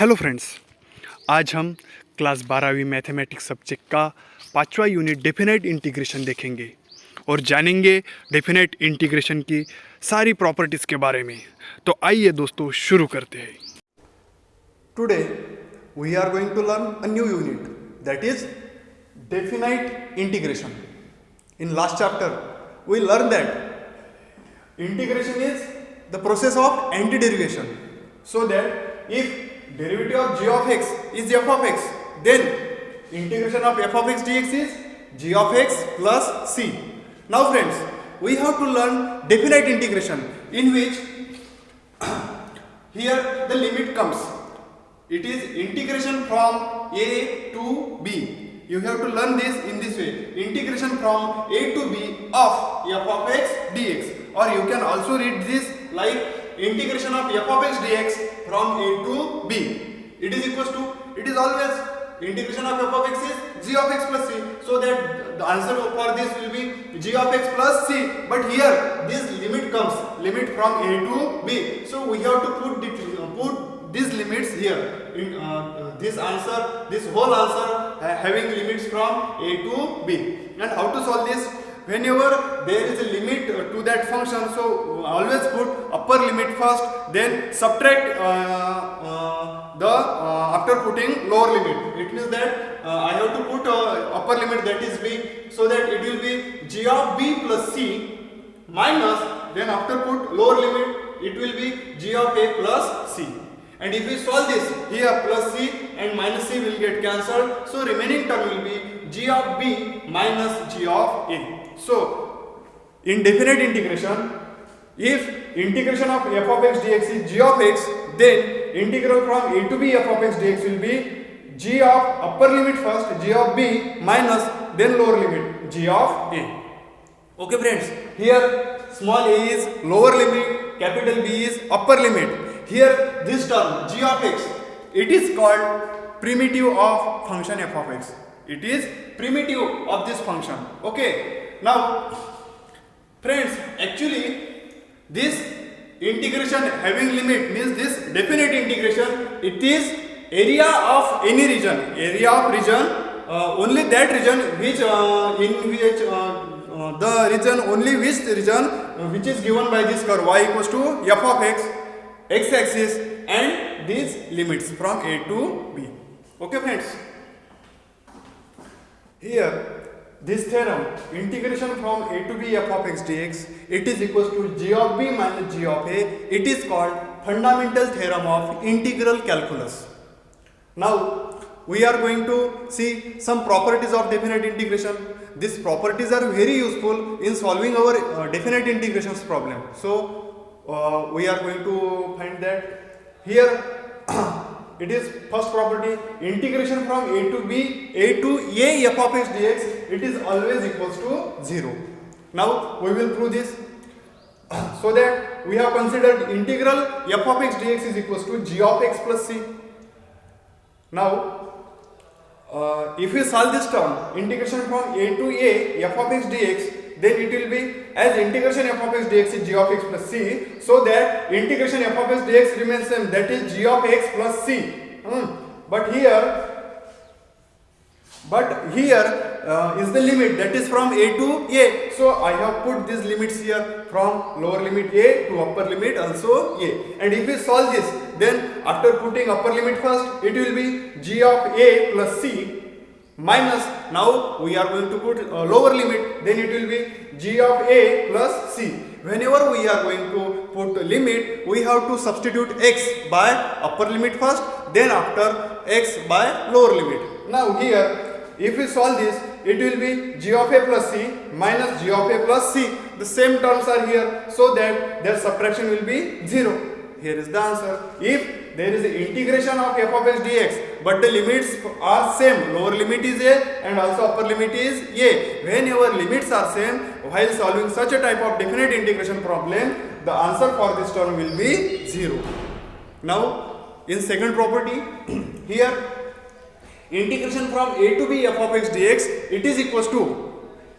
Hello friends, आज हम class 12वीं मैथमेटिक्स सब्जेक्ट का 5वां यूनिट डेफिनेट इंटीग्रेशन देखेंगे और जानेंगे डेफिनेट इंटीग्रेशन की सारी प्रॉपर्टीज़ के बारे में। तो आइए दोस्तों शुरू करते हैं। Today we are going to learn a new unit that is definite integration. In last chapter we learn that integration is the process of anti-derivation, so that if derivative of g of x is f of x, then integration of f of x dx is g of x plus c. Now friends, we have to learn definite integration, in which here the limit comes. It is integration from a to b. You have to learn this in this way: integration from a to b of f of x dx, or you can also read this like integration of f of x dx from a to b. It is equals to, it is always integration of f of x is g of x plus c, so that the answer for this will be g of x plus c. But here this limit comes, limit from a to b, so we have to put these limits here in this answer, this whole answer having limits from a to b. And how to solve this? Whenever there is a limit to that function, so always put upper limit first, then subtract after putting lower limit. It means that I have to put upper limit, that is b, so that it will be g of b plus c minus, then after put lower limit, it will be g of a plus c. And if we solve this, here plus c and minus c will get cancelled, so remaining term will be g of b minus g of a. So in definite integration, if integration of f of x dx is g of x, then integral from a to b f of x dx will be g of upper limit first, g of b minus, then lower limit, g of a. Okay friends, here small a is lower limit, capital B is upper limit. Here this term g of x, it is called primitive of function f of x. It is primitive of this function. Okay. Now friends, actually this integration having limit means this definite integration, it is area of any region, area of region, only that region which in which the region, only which region which is given by this curve y equals to f of x, x axis, and these limits from a to b. Okay friends, here this theorem, integration from a to b f of x dx, it is equals to g of b minus g of a. It is called fundamental theorem of integral calculus. Now we are going to see some properties of definite integration. These properties are very useful in solving our definite integrations problem. So we are going to find that here. It is first property, integration from a to b, a to a f of x dx, it is always equals to 0. Now we will prove this. So that we have considered integral f of x dx is equals to g of x plus c. Now if we solve this term, integration from a to a f of x dx, then it will be as integration f of x dx is g of x plus c, so that integration f of x dx remains same, that is g of x plus c. But here is the limit, that is from a to a, so I have put these limits here from lower limit a to upper limit also a. And if we solve this, then after putting upper limit first, it will be g of a plus c minus, now we are going to put lower limit, then it will be g of a plus c. Whenever we are going to put limit, we have to substitute x by upper limit first, then after x by lower limit. Now here, if we solve this, it will be g of a plus c minus g of a plus c. The same terms are here, so that their subtraction will be 0. Here is the answer. If there is an integration of f of x dx, but the limits are same, lower limit is a and also upper limit is a. Whenever limits are same, while solving such a type of definite integration problem, the answer for this term will be 0. Now in second property, here integration from a to b f of x dx, it is equals to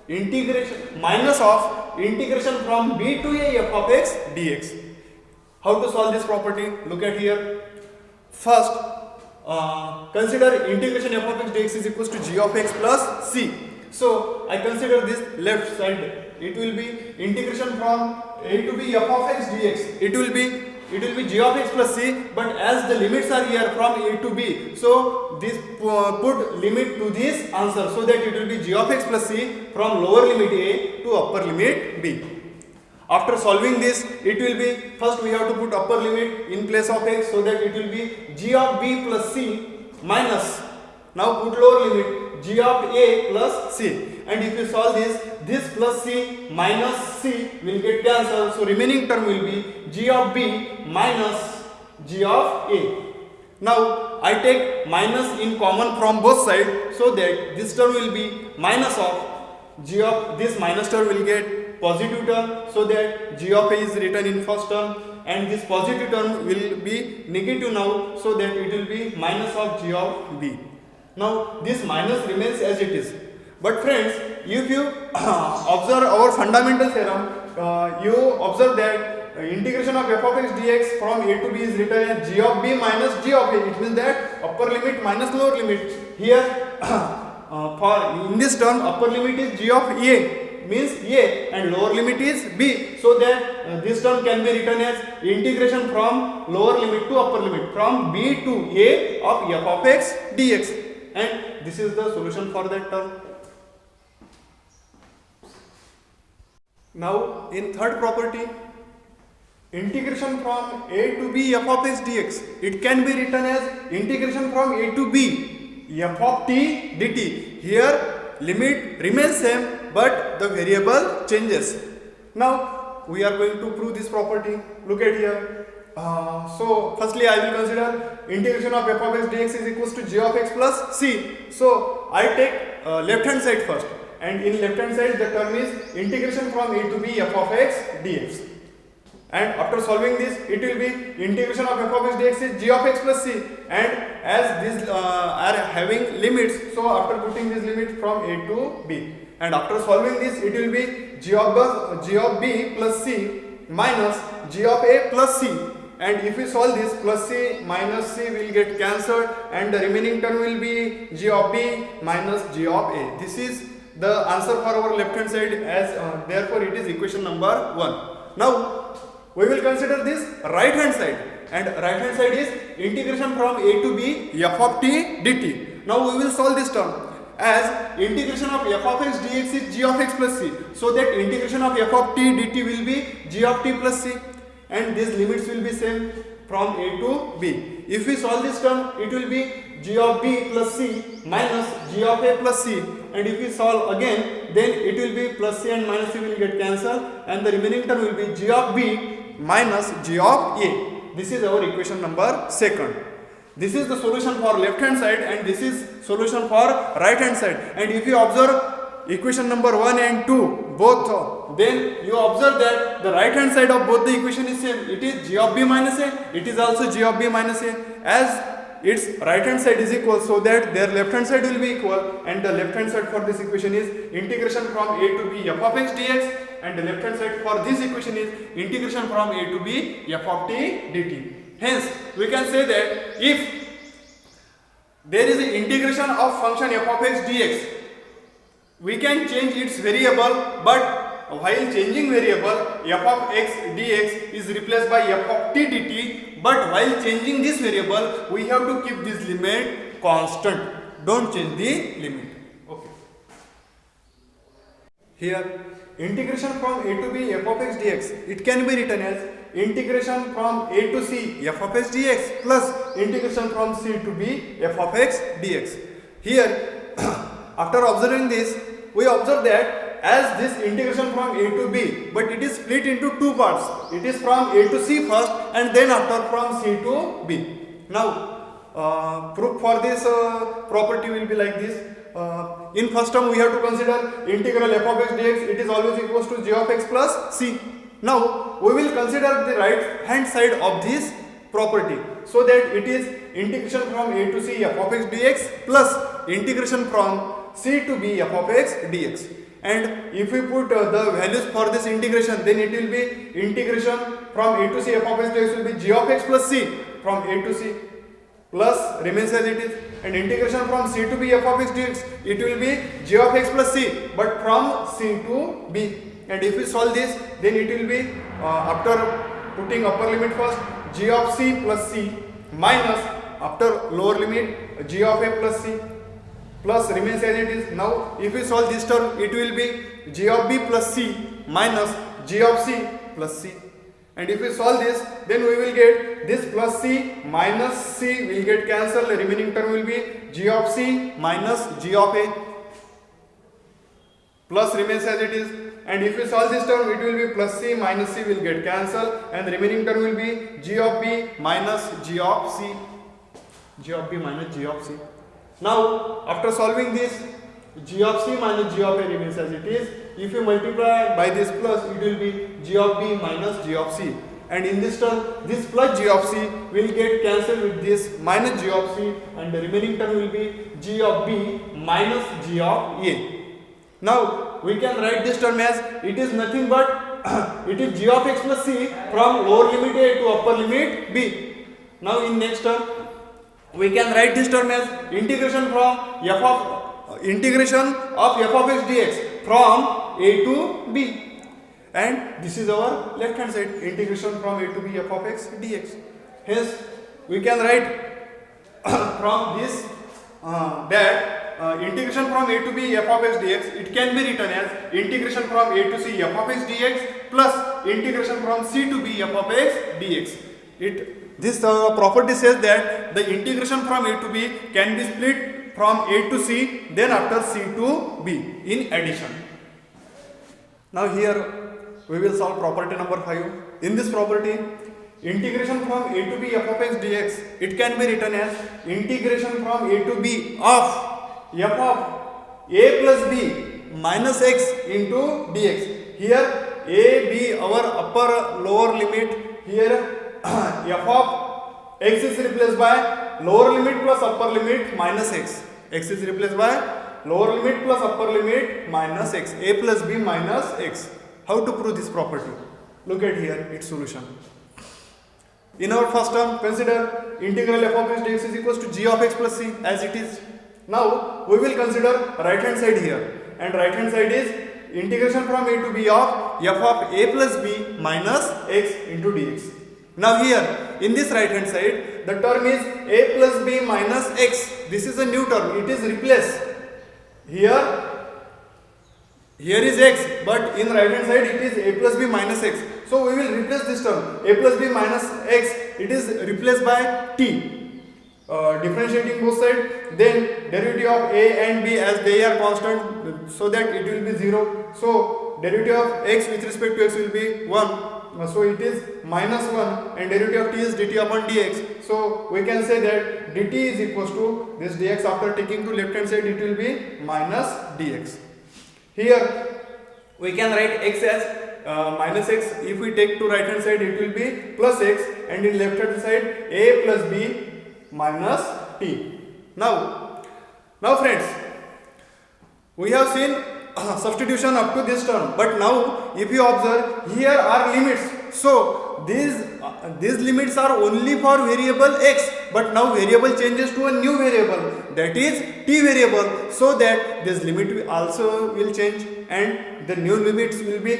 integration minus of integration from b to a f of x dx. How to solve this property? Look at here. First, consider integration f of x dx is equals to g of x plus c. So I consider this left side. It will be integration from a to b f of x dx. It will be g of x plus c, but as the limits are here from a to b, so this put limit to this answer, so that it will be g of x plus c from lower limit a to upper limit b. After solving this, it will be, first we have to put upper limit in place of x, so that it will be g of b plus c minus, now put lower limit, g of a plus c. And if you solve this plus c minus c will get cancelled, so remaining term will be g of b minus g of a. Now I take minus in common from both sides, so that this term will be minus of g of, this minus term will get positive term, so that g of a is written in first term, and this positive term will be negative now, so that it will be minus of g of b. Now this minus remains as it is. But friends, if you observe our fundamental theorem, you observe that integration of f of x dx from a to b is written as g of b minus g of a. It means that upper limit minus lower limit. Here for in this term upper limit is g of a, means a, and lower limit is b, so that this term can be written as integration from lower limit to upper limit, from b to a of f of x dx, and this is the solution for that term. Now in third property, integration from a to b f of x dx, it can be written as integration from a to b f of t dt. Here limit remains same, but the variable changes. Now we are going to prove this property. Look at here. So firstly I will consider integration of f of x dx is equals to g of x plus c. So I take left hand side first, and in left hand side the term is integration from a to b f of x dx. And after solving this, it will be integration of f of x dx is g of x plus c, and as these are having limits, so after putting this limit from a to b, and after solving this, it will be g of b plus c minus g of a plus c. And if we solve this, plus c minus c will get cancelled, and the remaining term will be g of b minus g of a. This is the answer for our left hand side, as therefore it is equation number 1. Now we will consider this right hand side, and right hand side is integration from a to b f of t dt. Now we will solve this term, as integration of f of x dx is g of x plus c, so that integration of f of t dt will be g of t plus c, and these limits will be same from a to b. If we solve this term, it will be g of b plus c minus g of a plus c, and if we solve again, then it will be plus c and minus c will get cancelled, and the remaining term will be g of b minus g of a. This is our equation number 2. This is the solution for left hand side, and this is solution for right hand side. And if you observe equation number 1 and 2 both, then you observe that the right hand side of both the equation is same. It is g of b minus a, it is also g of b minus a, as its right hand side is equal, so that their left hand side will be equal, and the left hand side for this equation is integration from a to b f of x dx, and the left hand side for this equation is integration from a to b f of t dt. Hence we can say that if there is an integration of function f of x dx, we can change its variable, but while changing variable f of x dx is replaced by f of t dt, but while changing this variable we have to keep this limit constant. Don't change the limit. Okay. Here integration from a to b f of x dx, it can be written as integration from a to c f of x dx plus integration from c to b f of x dx. Here after observing this, we observe that as this integration from a to b, but it is split into two parts. It is from a to c first, and then after from c to b. Now proof for this property will be like this. In first term we have to consider integral f of x dx, it is always equals to g of x plus c. Now we will consider the right hand side of this property, so that it is integration from a to c f of x dx plus integration from c to b f of x dx. And if we put the values for this integration, then it will be integration from a to c f of x dx will be g of x plus c from a to c. plus remains as it is, and integration from c to b f of x dx, it will be g of x plus c, but from c to b. And if we solve this, then it will be after putting upper limit first, g of c plus c minus after lower limit g of a plus c plus remains as it is. Now if we solve this term, it will be g of b plus c minus g of c plus c. And if we solve this, then we will get this plus c minus c will get cancelled. The remaining term will be g of c minus g of a plus remains as it is. And if we solve this term, it will be plus c minus c will get cancelled, and the remaining term will be g of b minus g of c. G of b minus g of c. Now after solving this, g of c minus g of a remains as it is. If you multiply by this plus, it will be g of b minus g of c, and in this term this plus g of c will get cancelled with this minus g of c, and the remaining term will be g of b minus g of a. Now we can write this term as it is nothing but it is g of x plus c from lower limit a to upper limit b. Now in next term we can write this term as integration from f of x dx from a to b, and this is our left hand side, integration from a to b f of x dx. Hence we can write from this that integration from a to b f of x dx, it can be written as integration from a to c f of x dx plus integration from c to b f of x dx. This property says that the integration from a to b can be split from a to c, then after c to b in addition. Now here we will solve property number 5. In this property, integration from a to b f of x dx, it can be written as integration from a to b of f of a plus b minus x into dx. Here a, b our upper lower limit, here f of x is replaced by lower limit plus upper limit minus x. X is replaced by lower limit plus upper limit minus x. A plus b minus x. How to prove this property? Look at here its solution. In our first term, consider integral f of x dx is equals to g of x plus c as it is. Now we will consider right hand side here, and right hand side is integration from a to b of f of a plus b minus x into dx. Now here in this right hand side, the term is a plus b minus x. This is a new term, it is replaced. Here is x, but in right hand side it is a plus b minus x. So we will replace this term a plus b minus x, it is replaced by t. Differentiating both sides, then derivative of a and b as they are constant, so that it will be 0. So derivative of x with respect to x will be 1. So it is minus 1, and derivative of t is dt upon dx. So we can say that dt is equals to this dx, after taking to left hand side it will be minus dx. Here we can write x as minus x. If we take to right hand side it will be plus x, and in left hand side a plus b minus t. Now friends, we have seen substitution up to this term, but now if you observe, here are limits. So these limits are only for variable x, but now variable changes to a new variable, that is t variable, so that this limit also will change, and the new limits will be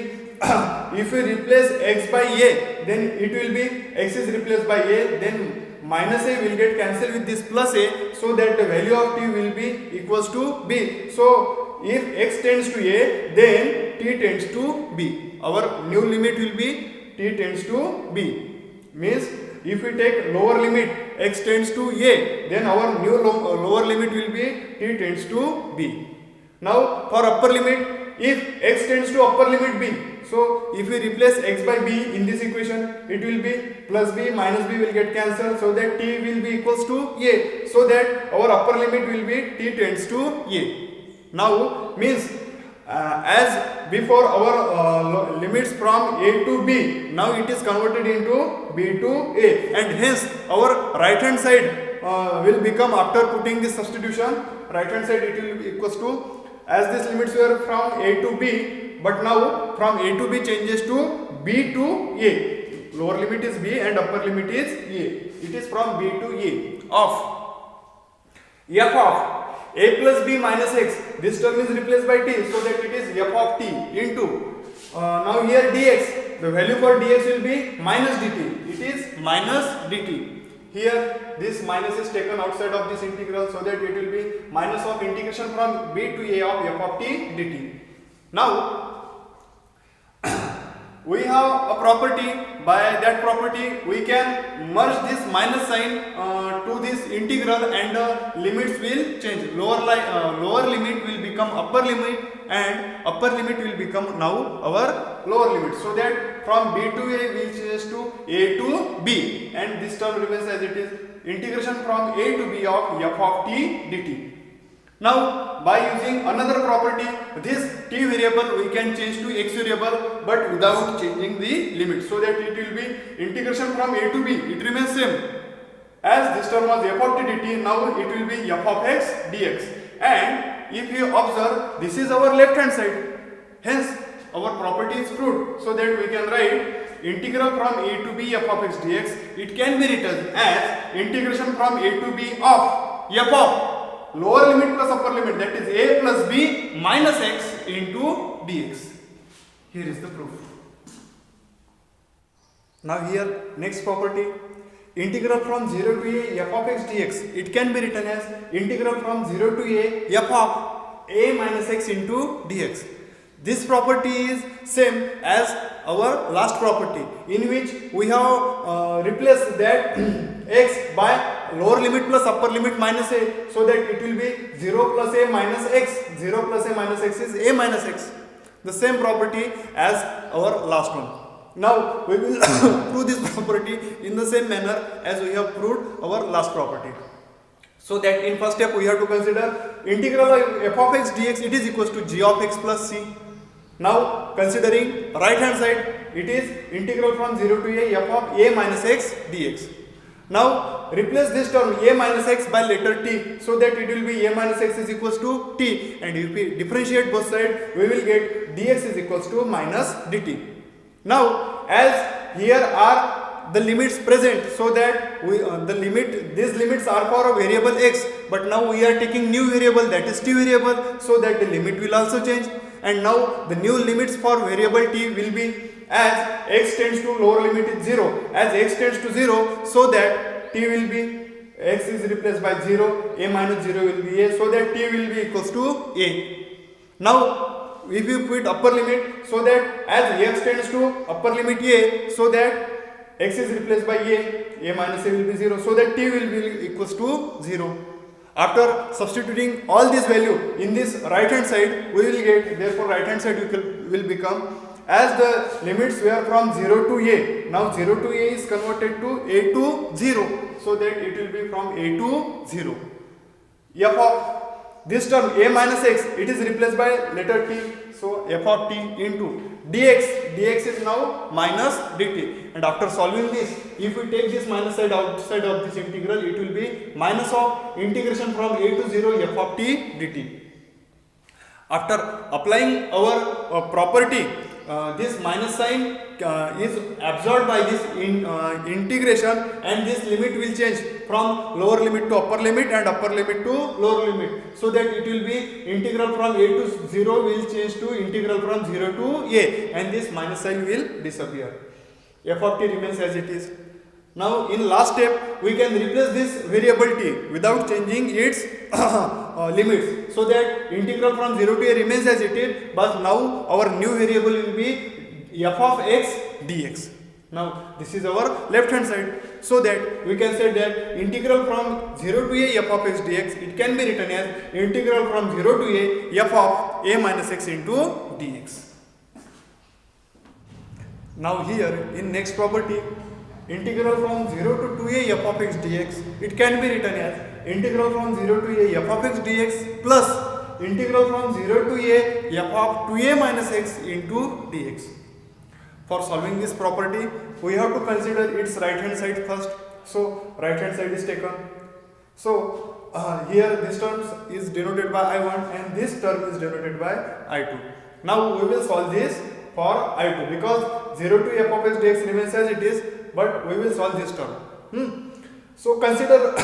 if we replace x by a, then it will be x is replaced by a, then minus a will get cancelled with this plus a, so that the value of t will be equals to b. So if x tends to a, then t tends to b. Our new limit will be t tends to b. Means if we take lower limit x tends to a, then our new lower limit will be t tends to b. Now for upper limit, if x tends to upper limit b, so if we replace x by b in this equation, it will be plus b minus b will get cancelled, so that t will be equals to a, so that our upper limit will be t tends to a. Now means as before our limits from a to b, now it is converted into b to a, and hence our right hand side will become, after putting this substitution, right hand side it will be equals to, as these limits were from a to b, but now from a to b changes to b to a. Lower limit is b and upper limit is a. It is from b to a. of f of a plus b minus x. This term is replaced by t, so that it is f of t into now here dx. The value for dx will be minus dt. It is minus dt. Here this minus is taken outside of this integral, so that it will be minus of integration from b to a of f of t dt. Now we have a property. By that property we can merge this minus sign to this integral, and limits will change. Lower limit will become upper limit, and upper limit will become now our lower limit, so that from b to a will change to a to b, and this term remains as it is. Integration from a to b of f of t dt. Now by using another property, this t variable we can change to x variable, but without changing the limit, so that it will be integration from a to b. It remains same as this term was f of t dt. Now it will be f of x dx. And if you observe, this is our left hand side, hence our property is proved, so that we can write integral from a to b f of x dx. It can be written as integration from a to b of f of lower limit plus upper limit, that is a plus b minus x into dx. Here is the proof. Now here next property, integral from 0 to a f of x dx. It can be written as integral from 0 to a f of a minus x into dx. This property is same as our last property, in which we have replaced that x by lower limit plus upper limit minus a, so that it will be 0 plus a minus x. 0 plus a minus x is a minus x. The same property as our last one. Now we will prove this property in the same manner as we have proved our last property. So that in first step we have to consider integral of f of x dx. It is equals to g of x plus c. Now considering right hand side, it is integral from 0 to a f of a minus x dx. Now replace this term a minus x by letter t, so that it will be a minus x is equals to t, and if we differentiate both sides, we will get dx is equals to minus dt. Now as here are the limits present, so that we these limits are for a variable x, but now we are taking new variable, that is t variable, so that the limit will also change. And now the new limits for variable t will be, as x tends to lower limit is 0, as x tends to 0, so that t will be, x is replaced by 0, a minus 0 will be a, so that t will be equals to a. Now if you put upper limit, so that as x tends to upper limit a, so that x is replaced by a minus a will be 0, so that t will be equals to 0. After substituting all this value in this right hand side, we will get, therefore right hand side will become, as the limits were from 0 to a, now 0 to a is converted to a to 0, so that it will be from a to 0. f of this term a minus x, it is replaced by letter t, so f of t into dx is now minus dt. And after solving this, if we take this minus side outside of this integral, it will be minus of integration from a to 0 f of t dt. After applying our property, this minus sign is absorbed by this integration, and this limit will change from lower limit to upper limit and upper limit to lower limit, so that it will be integral from a to 0 will change to integral from 0 to a, and this minus sign will disappear. F of t remains as it is. Now in last step, we can replace this variable t without changing its limits, so that integral from 0 to a remains as it is, but now our new variable will be f of x dx. Now this is our left hand side, so that we can say that integral from 0 to a f of x dx, it can be written as integral from 0 to a f of a minus x into dx. Now here in next property, integral from 0 to 2a f of x dx, it can be written as integral from 0 to a f of x dx plus integral from 0 to a f of 2a minus x into dx. For solving this property, we have to consider its right hand side first. So right hand side is taken. So here this term is denoted by I1 and this term is denoted by I2. Now we will solve this for I2, because 0 to f of x dx remains as it is, but we will solve this term. So consider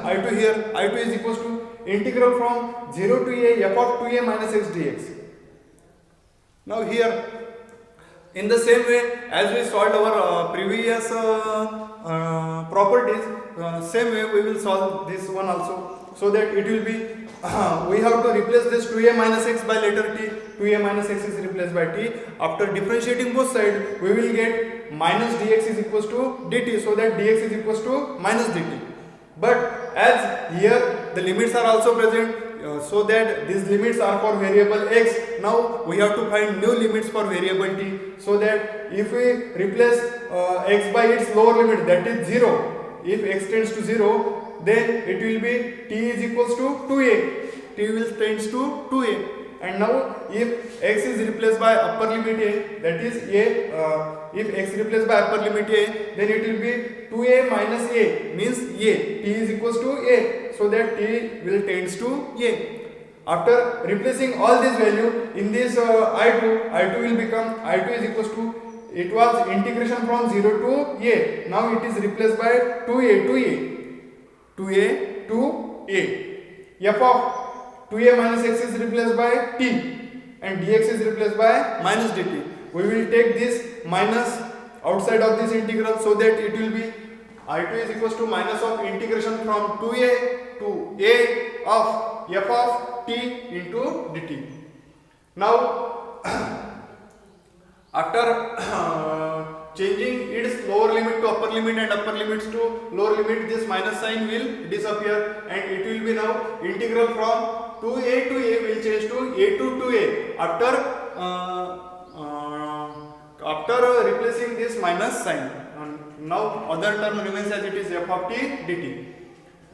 I2 here. I2 is equals to integral from 0 to a f of 2a minus x dx. Now here, in the same way as we solved our previous properties, same way we will solve this one also, so that it will be we have to replace this 2a minus x by letter t. 2a minus x is replaced by t. After differentiating both sides, we will get minus dx is equals to dt, so that dx is equals to minus dt. But as here the limits are also present, so that these limits are for variable x. Now we have to find new limits for variable t, so that if we replace x by its lower limit, that is 0, if x tends to 0, then it will be t is equals to 2a. T will tends to 2a. And now if x is replaced by upper limit a, that is a, if x replaced by upper limit a, then it will be 2a minus a, means a. T is equals to a, so that t will tends to a. After replacing all this value in this I2 will become, I2 is equals to, it was integration from 0 to a, now it is replaced by 2a to a. F of 2a minus x is replaced by t, and dx is replaced by minus dt. We will take this minus outside of this integral, so that it will be I2 is equals to minus of integration from 2a to a of f of t into dt. Now after changing its lower limit to upper limit and upper limits to lower limit, this minus sign will disappear, and it will be now integral from 2a to a will change to a to 2a after replacing this minus sign. Now other term remains as it is f of t dt.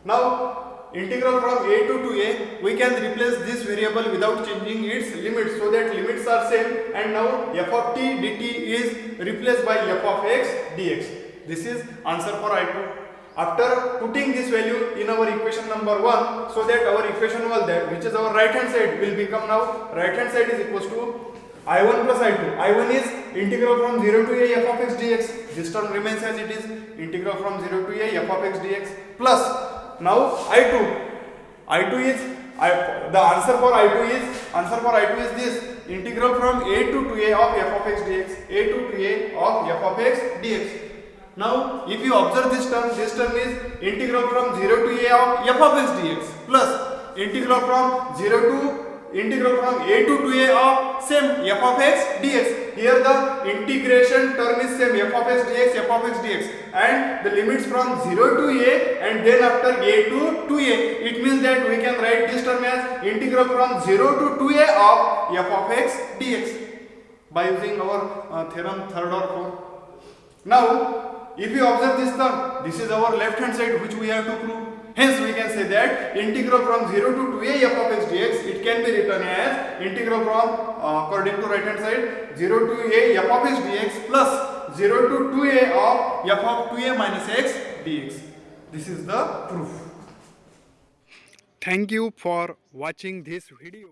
Now integral from a to 2a, we can replace this variable without changing its limits, so that limits are same, and now f of t dt is replaced by f of x dx. This is answer for I2. After putting this value in our equation number 1, so that our equation was there, which is our right hand side, will become now right hand side is equals to I1 plus I2. I1 is integral from 0 to a f of x dx. This term remains as it is, integral from 0 to a f of x dx, plus now I2. I2 is the answer for I2 is this, integral from a to 2a of f of x dx. A to 2a of f of x dx. Now if you observe this term is integral from 0 to a of f of x dx, plus integral from a to 2a of same f of x dx. Here the integration term is same, f of x dx, and the limits from 0 to a and then after a to 2a. It means that we can write this term as integral from 0 to 2a of f of x dx by using our theorem 3rd or 4th. Now if you observe this term, this is our left hand side which we have to prove. Hence we can say that integral from 0 to 2a f of x dx, it can be written as integral from, according to right hand side, 0 to a f of x dx plus 0 to 2a of f of 2a minus x dx. This is the proof. Thank you for watching this video.